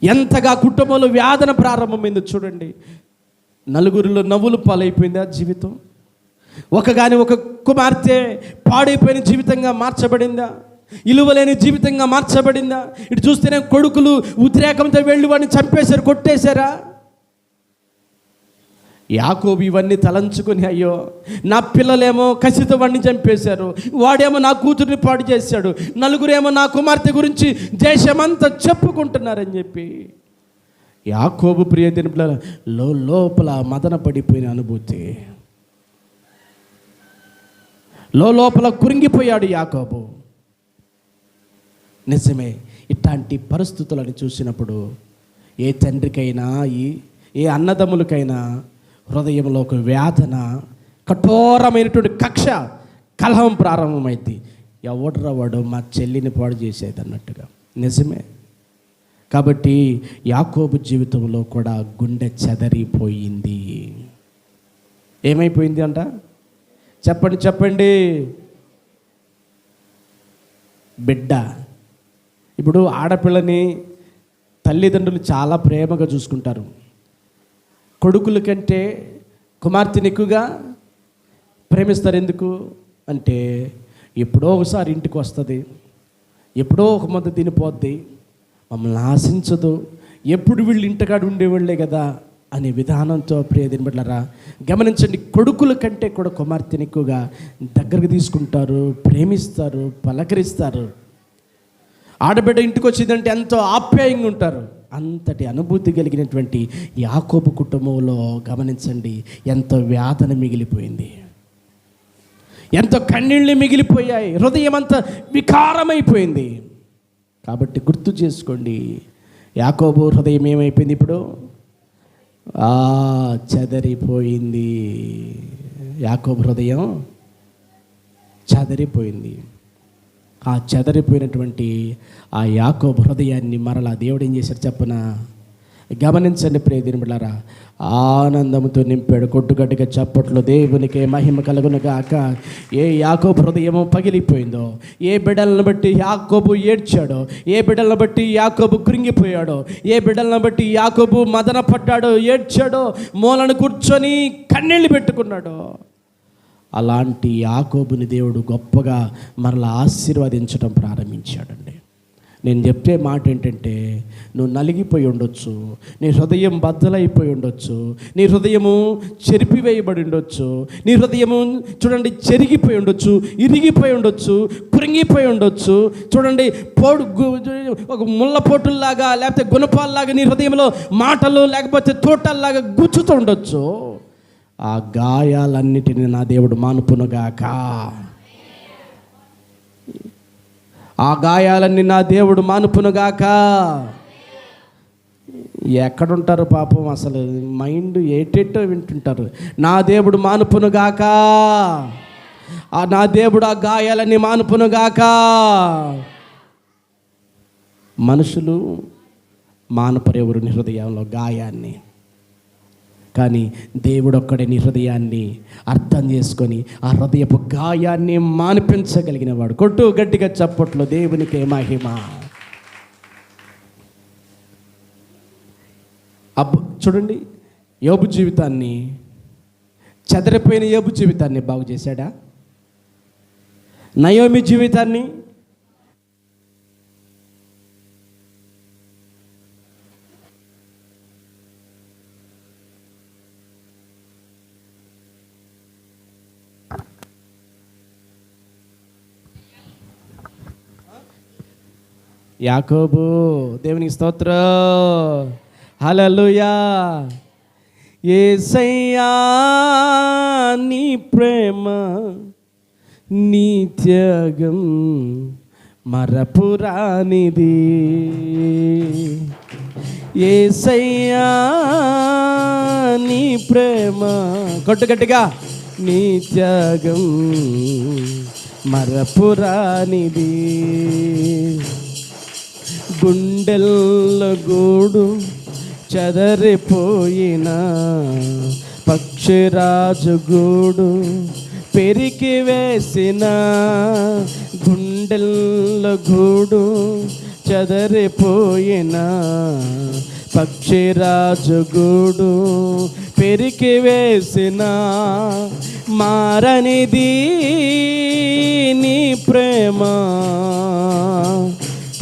ఎంతగా కుటుంబంలో వేదన ప్రారంభమైందో చూడండి. నలుగురిలో నవ్వులు పాలైపోయిందా జీవితం? ఒక కుమార్తె పాడైపోయిన జీవితంగా మార్చబడిందా? ఇలువలేని జీవితంగా మార్చబడిందా? ఇటు చూస్తేనే కొడుకులు ఉద్రేకంతో వెళ్ళి వాడిని చంపేశారు, కొట్టేశారా? యాకోబు ఇవన్నీ తలంచుకొని, అయ్యో నా పిల్లలేమో కసితో వాడిని చంపేశారు, వాడేమో నా కూతుర్ని పాడు చేశాడు, నలుగురేమో నా కుమార్తె గురించి దేశమంతా చెప్పుకుంటున్నారని చెప్పి యాకోబు ప్రియమైన పిల్లల లోపల మదన పడిపోయిన అనుభూతి, లోపల కురింగిపోయాడు యాకోబు. నిజమే, ఇట్లాంటి పరిస్థితులను చూసినప్పుడు ఏ తండ్రికైనా ఏ అన్నదమ్ములకైనా హృదయంలో ఒక వేదన, కఠోరమైనటువంటి కక్ష, కలహం ప్రారంభమైంది. ఎవడ్రా వాడు మా చెల్లిని పాడు చేసేది అన్నట్టుగా. నిజమే. కాబట్టి యాకోబు జీవితంలో కూడా గుండె చెదరిపోయింది. ఏమైపోయింది అంట? చెప్పండి. బిడ్డ. ఇప్పుడు ఆడపిల్లని తల్లిదండ్రులు చాలా ప్రేమగా చూసుకుంటారు. కొడుకుల కంటే కుమార్తెని ఎక్కువగా ప్రేమిస్తారు. ఎందుకు అంటే ఎప్పుడో ఒకసారి ఇంటికి వస్తుంది, ఎప్పుడో ఒక ముద్ద తినిపోద్ది, మమ్మల్ని ఆశించదు, ఎప్పుడు వీళ్ళు ఇంటికాడు ఉండేవాళ్ళే కదా అనే విధానంతో ప్రియదిన బిడ్డలారా గమనించండి. కొడుకుల కంటే కూడా కుమార్తెని ఎక్కువగా దగ్గరకు తీసుకుంటారు, ప్రేమిస్తారు, పలకరిస్తారు. ఆడబిడ్డ ఇంటికి వచ్చిందంటే ఎంతో ఆప్యాయంగా ఉంటారు. అంతటి అనుభూతి కలిగినటువంటి యాకోబు కుటుంబంలో గమనించండి, ఎంతో వేదన మిగిలిపోయింది, ఎంతో కన్నీళ్ళు మిగిలిపోయాయి, హృదయం అంతా వికారమైపోయింది. కాబట్టి గుర్తు చేసుకోండి, యాకోబు హృదయం ఏమైపోయింది? ఇప్పుడు చెదరిపోయింది. యాకోబు హృదయం చెదరిపోయింది. ఆ చెదరిపోయినటువంటి ఆ యాకోబు హృదయాన్ని మరలా దేవుడు ఏం చేశాడు చెప్పన? గమనించండి ప్రియదిన బిడ్డలారా, ఆనందంతో నింపాడు. కొట్టుగట్టుగా చప్పట్లో దేవునికే మహిమ కలుగునుగాక. ఏ యాకోబు హృదయమో పగిలిపోయిందో, ఏ బిడ్డలను బట్టి యాకోబు ఏడ్చాడో, ఏ బిడ్డలను బట్టి యాకోబు కృంగిపోయాడో, ఏ బిడ్డలను బట్టి యాకోబు మదన పడ్డాడో, ఏడ్చాడో, మూలను కూర్చొని కన్నీళ్ళు పెట్టుకున్నాడో, అలాంటి యాకోబుని దేవుడు గొప్పగా మరలా ఆశీర్వదించడం ప్రారంభించాడండి. నేను చెప్పే మాట ఏంటంటే, నువ్వు నలిగిపోయి ఉండొచ్చు, నీ హృదయం బద్దలైపోయి ఉండొచ్చు, నీ హృదయము చెరిపివేయబడి ఉండొచ్చు, నీ హృదయము చూడండి చెరిగిపోయి ఉండొచ్చు, ఇరిగిపోయి ఉండొచ్చు, కురింగిపోయి ఉండొచ్చు. చూడండి ఒక ముళ్ళపోటుల్లాగా లేకపోతే గుణపాల్లాగా నీ హృదయంలో మాటలు లేకపోతే తోటల్లాగా గుచ్చుతూ ఉండొచ్చు. ఆ గాయాలన్నిటిని నా దేవుడు మానుపునుగాక. ఆ గాయాలన్నీ నా దేవుడు మానుపునుగాక. ఎక్కడుంటారు పాపం, అసలు మైండ్ ఏటేటో వింటుంటారు. నా దేవుడు మానుపునుగాక. నా దేవుడు ఆ గాయాలన్నీ మానుపునుగాక. మనుషులు మానపరెవరు నీ హృదయంలో గాయాన్ని, కానీ దేవుడు ఒక్కడే నీ హృదయాన్ని అర్థం చేసుకొని ఆ హృదయపు గాయాన్ని మాన్పించగలిగిన వాడు. కొట్టు గట్టిగా చప్పట్లో దేవునికే మహిమ. చూడండి, యోబు జీవితాన్ని, చెదరిపోయిన యోబు జీవితాన్ని బాగు చేశాడా? నయోమి జీవితాన్ని, యాకోబు దేవునికి స్తోత్రం, హల్లెలూయా. యేసయ్యా నీ ప్రేమ, నీ త్యాగం మరపురానిది. యేసయ్యా నీ ప్రేమ, కొట్టుగట్టిగా, నీ త్యాగం మరపురానిది. గుండెల్లో గూడు చెదరిపోయిన పక్షిరాజు గూడు పెరికి వేసిన, గుండెల్లో గూడు చెదరిపోయిన పక్షిరాజు గూడు పెరికి వేసిన మారనిది నీ ప్రేమ,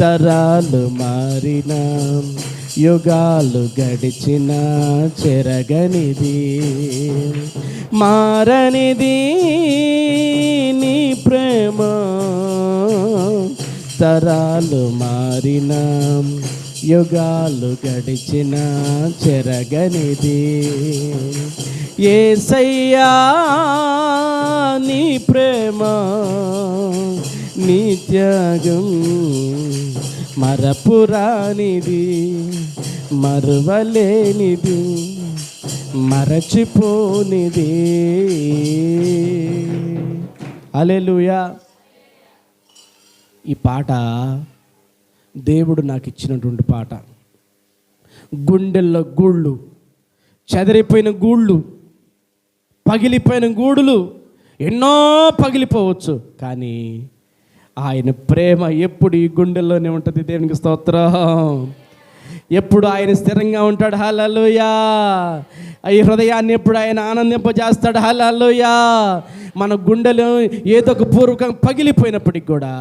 తరాలు మారిన యుగాలు గడిచిన చెరగనిది, మారనిది నీ ప్రేమ, తరాలు మారిన యుగాలు గడిచిన చెరగనిది. యేసయ్యా నీ ప్రేమ, నీ త్యాగం మరపురానిది, మరువలేనిది, మరచిపోనిది. హల్లెలూయా. ఈ పాట దేవుడు నాకు ఇచ్చినటువంటి పాట. గుండెల్లో గూళ్ళు, చెదిరిపోయిన గూళ్ళు, పగిలిపోయిన గూడులు ఎన్నో పగిలిపోవచ్చు, కానీ ఆయన ప్రేమ ఎప్పుడు ఈ గుండెల్లోనే ఉంటుంది. దేవునికి స్తోత్రం. ఎప్పుడు ఆయన స్థిరంగా ఉంటాడు. హల్లెలూయా. ఈ హృదయాన్ని ఎప్పుడు ఆయన ఆనందింపజేస్తాడు. హల్లెలూయా. మన గుండెలు ఏదో ఒక పూర్వకం పగిలిపోయినప్పటికి కూడా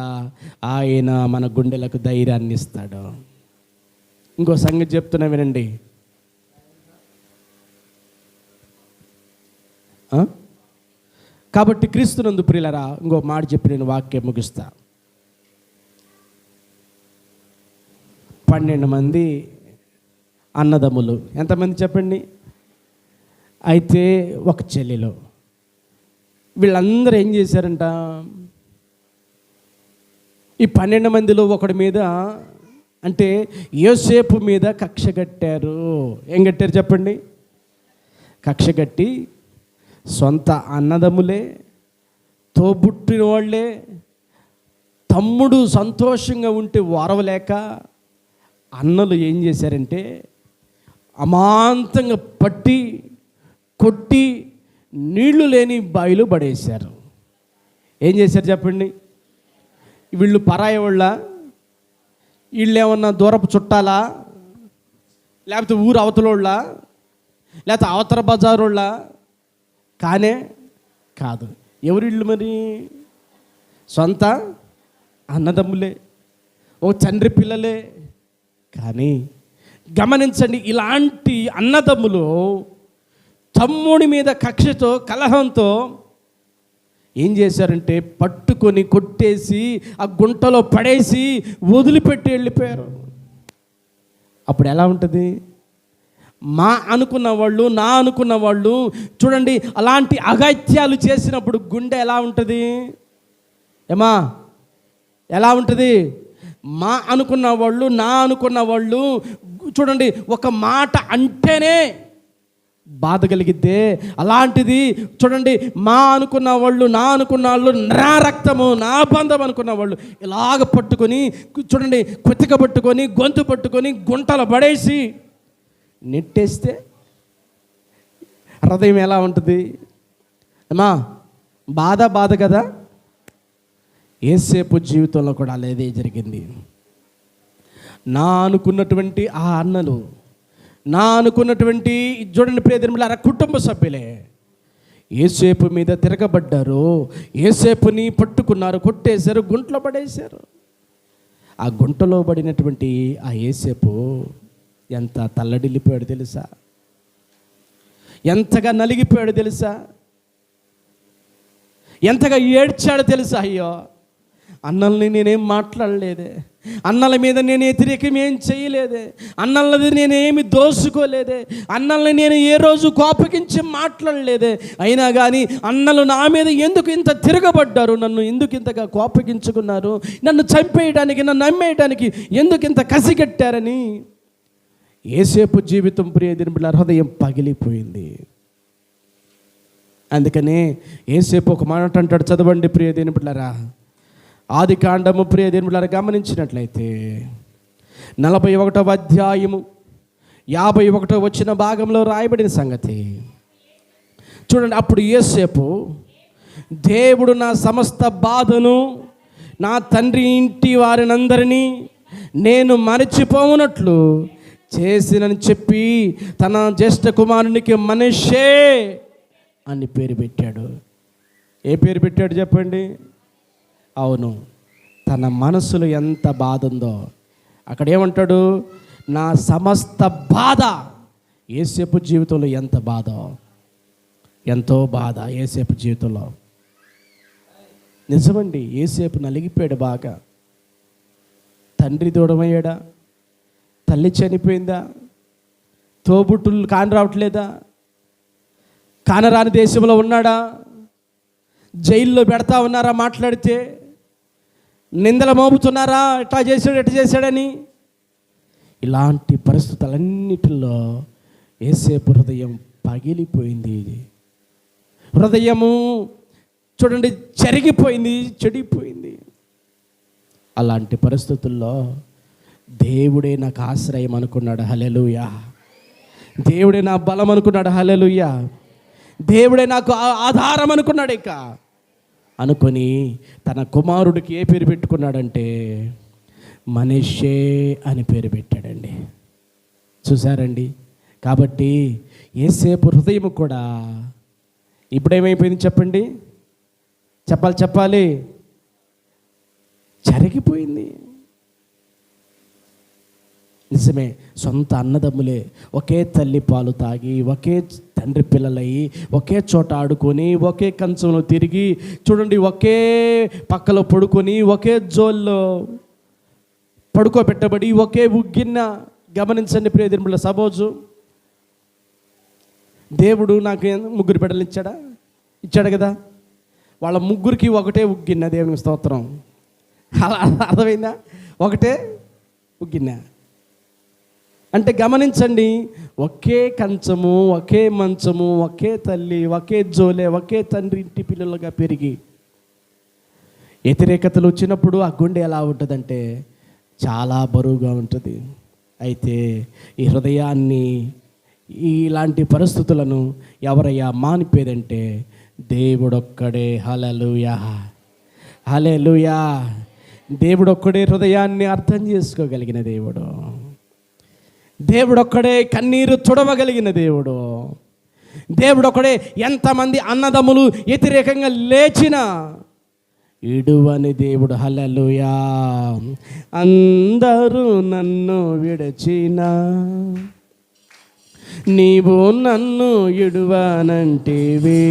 ఆయన మన గుండెలకు ధైర్యాన్ని ఇస్తాడు. ఇంకో సంగతి చెప్తున్నా వినండి. కాబట్టి క్రీస్తునందు ప్రియులరా, ఇంకో మాట చెప్పి నేను వాక్యం ముగిస్తా. 12 మంది అన్నదమ్ములు. ఎంతమంది చెప్పండి? అయితే ఒక చెల్లెలు. వీళ్ళందరూ ఏం చేశారంట? ఈ 12 మందిలో ఒకడి మీద, అంటే యోసేపు మీద కక్ష కట్టారు. ఏం కట్టారు చెప్పండి? కక్ష కట్టి సొంత అన్నదమ్ములే, తోబుట్టిన వాళ్ళే, తమ్ముడు సంతోషంగా ఉంటే ఓరవలేక అన్నలు ఏం చేశారంటే అమాంతంగా పట్టి కొట్టి నీళ్లు లేని బావిలో పడేశారు. ఏం చేశారు చెప్పండి? వీళ్ళు పరాయి వాళ్ళ, వీళ్ళు ఏమన్నా దూరపు చుట్టాలా, లేకపోతే ఊరు అవతలోళ్ళ, లేకపోతే అవతల బజారోళ్ళ? కానే కాదు. ఎవరిళ్ళు మరి? సొంత అన్నదమ్ములే, ఓ తండ్రి పిల్లలే. కానీ గమనించండి, ఇలాంటి అన్నదమ్ములు తమ్ముడి మీద కక్షతో కలహంతో ఏం చేశారంటే పట్టుకొని కొట్టేసి ఆ గుంటలో పడేసి వదిలిపెట్టి వెళ్ళిపోయారు. అప్పుడు ఎలా ఉంటుంది? మా అనుకున్న వాళ్ళు, నా అనుకున్న వాళ్ళు చూడండి, అలాంటి అగత్యాలు చేసినప్పుడు గుండె ఎలా ఉంటుంది? ఏమా ఎలా ఉంటుంది? మా అనుకున్న వాళ్ళు, నా అనుకున్న వాళ్ళు చూడండి, ఒక మాట అంటేనే బాధ కలిగిద్దే. అలాంటిది చూడండి, మా అనుకున్న వాళ్ళు, నా అనుకున్న వాళ్ళు, నా రక్తము, నా బంధం అనుకున్న వాళ్ళు ఇలాగ పట్టుకొని చూడండి, కుతిక పట్టుకొని గొంతు పట్టుకొని గుంటలు పడేసి నెట్టేస్తే హృదయం ఎలా ఉంటుంది? అమ్మా బాధ కదా. యేసేపు జీవితంలో కూడా అలాగే జరిగింది. నా అనుకున్నటువంటి ఆ అన్నలు, నా అనుకున్నటువంటి చూడండి ప్రియదేవులారా, కుటుంబ సభ్యులే యేసేపు మీద తిరగబడ్డారు. యేసేపుని పట్టుకున్నారు, కొట్టేశారు, గుంటలో పడేశారు. ఆ గుంటలో పడినటువంటి ఆ యేసేపు ఎంత తల్లడిల్లిపోయాడు తెలుసా? ఎంతగా నలిగిపోయాడు తెలుసా? ఎంతగా ఏడ్చాడు తెలుసా? అయ్యో అన్నల్ని నేనేం మాట్లాడలేదే, అన్నల మీద నేను వ్యతిరేకం ఏం చేయలేదే, అన్నలది నేనేమి దోసుకోలేదే, అన్నల్ని నేను ఏ రోజు కోపగించి మాట్లాడలేదే. అయినా కానీ అన్నలు నా మీద ఎందుకు ఇంత తిరగబడ్డారు? నన్ను ఎందుకు ఇంతగా కోపగించుకున్నారు? నన్ను చంపేయడానికి, నన్ను నమ్మేయడానికి ఎందుకు ఇంత కసిగట్టారని యేసేపు జీవితం ప్రియదిన హృదయం పగిలిపోయింది. అందుకనే యేసేపు ఒక మాట అంటాడు, చదవండి ప్రియదేని బిడ్డలారా. ఆదికాండము ప్రియదేని బిడ్డలారా గమనించినట్లయితే 41వ అధ్యాయము 51వ వచ్చిన భాగంలో రాయబడిన సంగతి చూడండి. అప్పుడు యేసేపు, దేవుడు నా సమస్త బాధను, నా తండ్రి ఇంటి వారినందరినీ నేను మరచిపోవునట్లు చేసినని చెప్పి తన జ్యేష్ఠ కుమారునికి మనష్షే అని పేరు పెట్టాడు. ఏ పేరు పెట్టాడు చెప్పండి? అవును, తన మనసులో ఎంత బాధ ఉందో అక్కడ ఏమంటాడు? నా సమస్త బాధ. యోసేపు జీవితంలో ఎంత బాధ, ఎంతో బాధ యోసేపు జీవితంలో. నిజమండి, యోసేపు నలిగిపోయాడు బాగా. తండ్రి దూరమయ్యాడా? తల్లి చనిపోయిందా? తోబుట్టులు కాని రావట్లేదా? కానరాని దేశంలో ఉన్నాడా? జైల్లో పెడతా ఉన్నారా? మాట్లాడితే నిందలు మోపుతున్నారా? ఎట్లా చేశాడని. ఇలాంటి పరిస్థితులన్నిటిలో యోసేపు హృదయం పగిలిపోయింది. హృదయము చూడండి చెరిగిపోయింది, చెడిపోయింది. అలాంటి పరిస్థితుల్లో దేవుడే నాకు ఆశ్రయం అనుకున్నాడు. హల్లెలూయా. దేవుడే నా బలం అనుకున్నాడు. హల్లెలూయా. దేవుడే నాకు ఆధారం అనుకున్నాడు. ఇక అనుకొని తన కుమారుడికి ఏ పేరు పెట్టుకున్నాడంటే మనష్షే అని పేరు పెట్టాడండి. చూసారండి. కాబట్టి యోసేపు హృదయం కూడా ఇప్పుడేమైపోయింది చెప్పండి? చెప్పాలి, చెరిగిపోయింది. నిజమే, సొంత అన్నదమ్ములే ఒకే తల్లి పాలు తాగి, ఒకే తండ్రి పిల్లలయ్యి, ఒకే చోట ఆడుకొని, ఒకే కంచంలో తిరిగి, చూడండి ఒకే పక్కలో పడుకొని, ఒకే జోల్లో పడుకోబెట్టబడి, ఒకే ఉగ్గిన్న. గమనించండి ప్రియదినుల, సపోజు దేవుడు నాకు 3 బిడ్డలు ఇచ్చాడు కదా. వాళ్ళ ముగ్గురికి ఒకటే ఉగ్గిన్న. దేవునికి స్తోత్రం. అలా అర్థమైందా? ఒకటే ఉగ్గిన్న అంటే గమనించండి, ఒకే కంచము, ఒకే మంచము, ఒకే తల్లి, ఒకే జోలే, ఒకే తండ్రి ఇంటి పిల్లలుగా పెరిగి వ్యతిరేకతలు వచ్చినప్పుడు ఆ గుండె ఎలా ఉంటుందంటే చాలా బరువుగా ఉంటుంది. అయితే ఈ హృదయాన్ని, ఇలాంటి పరిస్థితులను ఎవరయ్యా మానిపేదంటే దేవుడొక్కడే. హల్లెలూయా, హల్లెలూయా. దేవుడొక్కడే హృదయాన్ని అర్థం చేసుకోగలిగిన దేవుడు. దేవుడొక్కడే కన్నీరు తుడవగలిగిన దేవుడు. దేవుడొక్కడే ఎంతమంది అన్నదమ్ములు వ్యతిరేకంగా లేచిన ఇడువని దేవుడు. హల్లెలూయా. అందరూ నన్ను విడచిన నీవు నన్ను ఇడువనంటివే,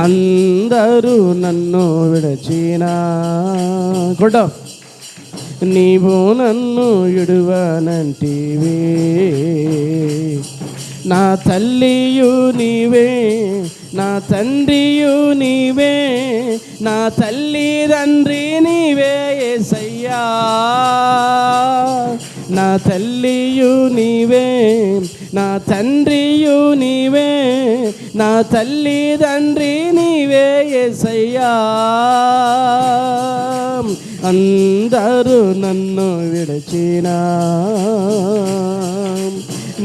అందరూ నన్ను విడచిన కూడా నీవు నన్ను ఇడువనంటివే, నా తల్లియు నీవే, నా తండ్రియు నీవే, నా తల్లిదండ్రి నీవే యేసయ్యా, నా తల్లియు నీవే, నా తండ్రియు నీవే, నా తల్లిదండ్రి నీవే యేసయ్యా, అందరూ నన్ను విడచినా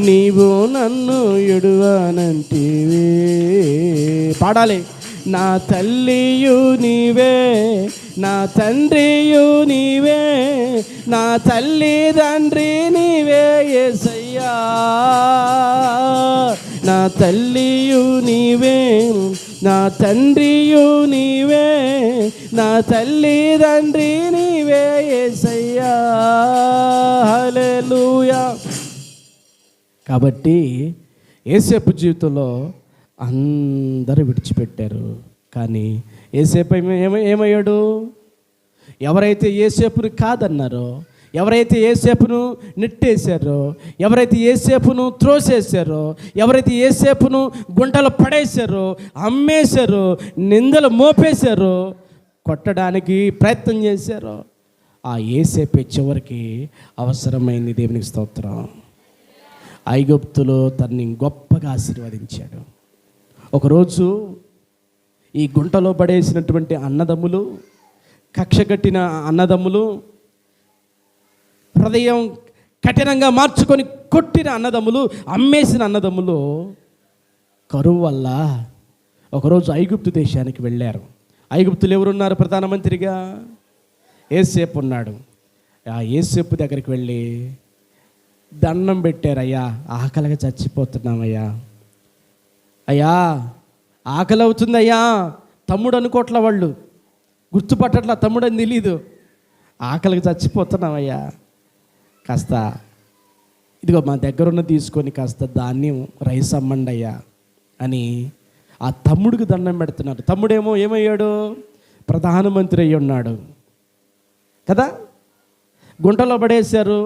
నీవు నన్ను ఎడువనంటివే. పాడాలి. నా తల్లియు నీవే, నా తండ్రియు నీవే, నా తల్లిదండ్రి నీవే యేసయ్యా, నా తల్లియు నీవే, నా తండ్రియు నీవే, నా తల్లిదండ్రి నీవే యేసయ్యా. హల్లెలూయా. కాబట్టి యోసేపు జీవితంలో అందరూ విడిచిపెట్టారు. కానీ యోసేపు ఏమయ్యాడు? ఎవరైతే యోసేపుని కాదన్నారో, ఎవరైతే యోసేపును నెట్టేశారో, ఎవరైతే యోసేపును త్రోసేశారో, ఎవరైతే యోసేపును గుంటలో పడేశారో, అమ్మేశారో, నిందలు మోపేశారో, కొట్టడానికి ప్రయత్నం చేశారో, ఆ యోసేపే చివరికి అవసరమైంది. దేవునికి స్తోత్రం. ఐగుప్తులో తనని గొప్పగా ఆశీర్వదించాడు. ఒకరోజు ఈ గుంటలో పడేసినటువంటి అన్నదమ్ములు, కక్ష కట్టిన అన్నదమ్ములు, హృదయం కఠినంగా మార్చుకొని కొట్టిన అన్నదమ్ములు, అమ్మేసిన అన్నదమ్ములు కరువు వల్ల ఒకరోజు ఐగుప్తు దేశానికి వెళ్ళారు. ఐగుప్తులు ఎవరున్నారు ప్రధానమంత్రిగా? యేసేపు ఉన్నాడు. ఆ యేసేపు దగ్గరికి వెళ్ళి దండం పెట్టారయ్యా, ఆకలిగా చచ్చిపోతున్నామయ్యా, అయ్యా ఆకలి అవుతుందయ్యా. తమ్ముడు అనుకోట్ల, వాళ్ళు గుర్తుపట్టట్లా, తమ్ముడు అని తెలీదు. ఆకలికి చచ్చిపోతున్నామయ్యా, కాస్త ఇదిగో మా దగ్గర ఉన్న తీసుకొని కాస్త ధాన్యం రైస్ అమ్మండి అయ్యా అని ఆ తమ్ముడికి దండం పెడుతున్నారు. తమ్ముడేమో ఏమయ్యాడు? ప్రధానమంత్రి అయ్యి ఉన్నాడు కదా. గుంటలో పడేశారు.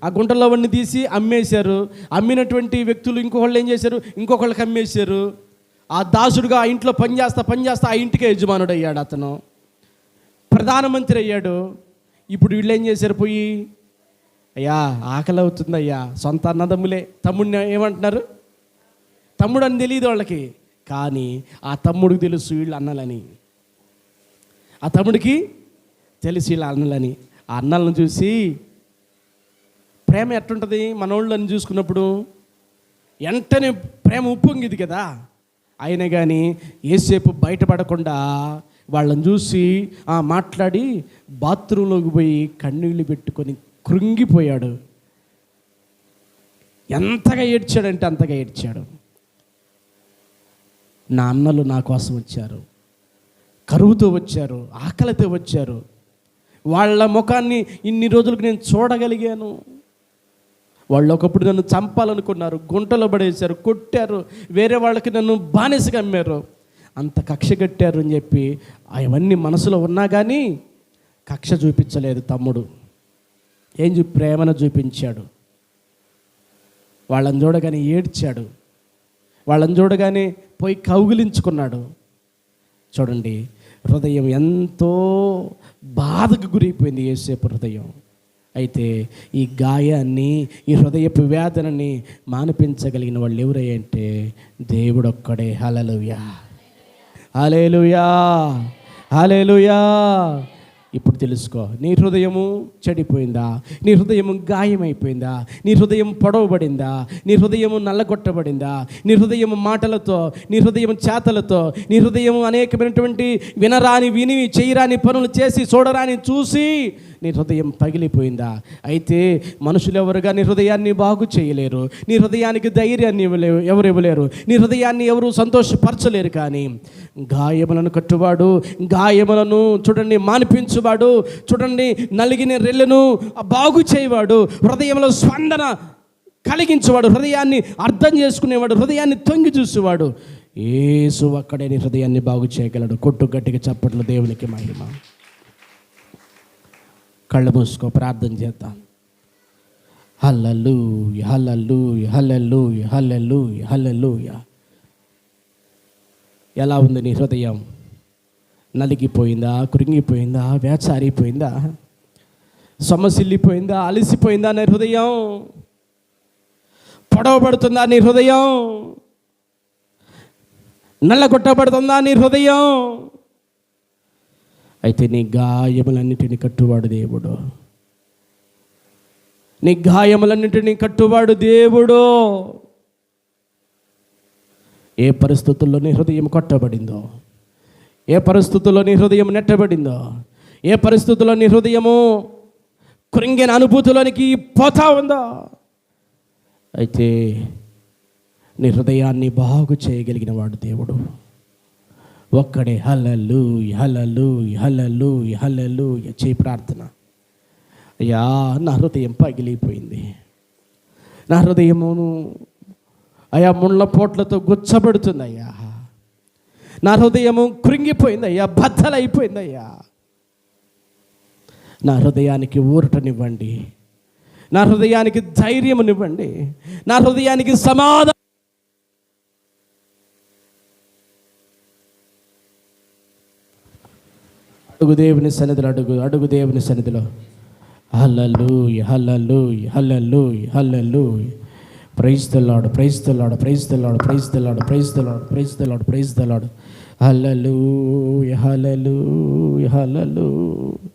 ఆ గుంటలో వాడిని తీసి అమ్మేశారు. అమ్మినటువంటి వ్యక్తులు ఇంకొకళ్ళు ఏం చేశారు? ఇంకొకళ్ళకి అమ్మేశారు. ఆ దాసుడుగా ఆ ఇంట్లో పనిచేస్తా ఆ ఇంటికే యజమానుడు అయ్యాడు. అతను ప్రధానమంత్రి అయ్యాడు. ఇప్పుడు వీళ్ళు ఏం చేశారు? పోయి అయ్యా ఆకలి అవుతుందయ్యా, సొంత అన్నదమ్ములే. తమ్ముడిని ఏమంటున్నారు? తమ్ముడు అని తెలియదు వాళ్ళకి, కానీ ఆ తమ్ముడికి తెలుసు వీళ్ళు అన్నలని. ఆ తమ్ముడికి తెలిసి వీళ్ళ అన్నలని. ఆ అన్నలను చూసి ప్రేమ ఎట్టుంటుంది? మనోళ్ళని చూసుకున్నప్పుడు వెంటనే ప్రేమ ఉప్పొంగిది కదా. అయినా కానీ యేసేపు బయటపడకుండా వాళ్ళని చూసి మాట్లాడి బాత్రూంలోకి పోయి కన్నీళ్ళు పెట్టుకొని కృంగిపోయాడు. ఎంతగా ఏడ్చాడంటే అంతగా ఏడ్చాడు. నా అన్నలు నా కోసం వచ్చారు, కరువుతో వచ్చారు, ఆకలితో వచ్చారు. వాళ్ళ ముఖాన్ని ఇన్ని రోజులకు నేను చూడగలిగాను. వాళ్ళు ఒకప్పుడు నన్ను చంపాలనుకున్నారు, గుంటలో పడేశారు, కొట్టారు, వేరే వాళ్ళకి నన్ను బానిసగా అమ్మారు, అంత కక్ష కట్టారు అని చెప్పి అవన్నీ మనసులో ఉన్నా కానీ కక్ష చూపించలేదు తమ్ముడు. ప్రేమను చూపించాడు. వాళ్ళని చూడగానే ఏడ్చాడు. వాళ్ళని చూడగానే పోయి కౌగిలించుకున్నాడు. చూడండి, హృదయం ఎంతో బాధకు గురైపోయింది యేసేపు హృదయం. అయితే ఈ గాయాన్ని, ఈ హృదయపు వేదనని మానిపించగలిగిన వాళ్ళు ఎవరంటే దేవుడు ఒక్కడే. హల్లెలూయా, హల్లెలూయా, హల్లెలూయా. ఇప్పుడు తెలుసుకో, నీ హృదయము చెడిపోయిందా? నీ హృదయము గాయమైపోయిందా? నీ హృదయం పొడవబడిందా? నీ హృదయము నల్లగొట్టబడిందా? నీ హృదయము మాటలతో, నీ హృదయం చేతలతో, నీ హృదయం అనేకమైనటువంటి విని చేయరాని పనులు చేసి చూడరాని చూసి నీ హృదయం పగిలిపోయిందా? అయితే మనుషులు ఎవరుగా నీ హృదయాన్ని బాగు చేయలేరు. నీ హృదయానికి ధైర్యాన్ని ఎవరు ఇవ్వలేరు. నీ హృదయాన్ని ఎవరు సంతోషపరచలేరు. కానీ గాయములను కట్టువాడు, గాయములను చూడండి మానిపించువాడు, చూడండి నలిగిన రెల్లును బాగు చేయవాడు, హృదయంలో స్పందన కలిగించేవాడు, హృదయాన్ని అర్థం చేసుకునేవాడు, హృదయాన్ని తొంగి చూసేవాడు యేసు ఒక్కడే నీ హృదయాన్ని బాగు చేయగలడు. కొట్టు గట్టిగా చప్పట్లు దేవునికి మహిమ. కళ్ళు మూసుకో, ప్రార్థన చేద్దాం. హల్లెలూయా, హల్లెలూయా, హల్లెలూయా, హల్లెలూయా, హల్లెలూయా. ఎలా ఉంది నీ హృదయం? నలిగిపోయిందా? కృంగిపోయిందా? వేచారిపోయిందా? సొమ్మసిల్లిపోయిందా? అలసిపోయిందా నీ హృదయం? పొడవబడుతుందా నీ హృదయం? నల్లగొట్టబడుతుందా నీ హృదయం? అయితే నీ గాయములన్నిటిని కట్టువాడు దేవుడు. నీ గాయములన్నిటిని కట్టువాడు దేవుడు. ఏ పరిస్థితుల్లో నీ హృదయం కొట్టబడిందో, ఏ పరిస్థితుల్లో నీ హృదయం నెట్టబడిందో, ఏ పరిస్థితుల్లో నీ హృదయము కృంగిన అనుభూతిలోనికి పోతా ఉందో, అయితే నీ హృదయాన్ని బాగు చేయగలిగిన వాడు దేవుడు ఒక్కడే. హల్లెలూయా, హల్లెలూయా, హల్లెలూయా, హల్లెలూయా. చేయి ప్రార్థన. అయ్యా, నా హృదయం పగిలిపోయింది. నా హృదయమును అయ్యా ముళ్ళ పోట్లతో గుచ్చబడుతుంది అయ్యా. నా హృదయము కృంగిపోయింది అయ్యా, బద్దలైపోయింది అయ్యా. నా హృదయానికి ఊరటనివ్వండి, నా హృదయానికి ధైర్యమునివ్వండి, నా హృదయానికి సమాధానం. అడుగు దేవుని సన్నిధిలో, అడుగు దేవుని సన్నిధిలో. Hallelujah, hallelujah, hallelujah, hallelujah. Praise the Lord, praise the Lord, praise the Lord, praise the Lord, praise the Lord, praise the Lord, praise the Lord. Hallelujah, hallelujah, hallelujah.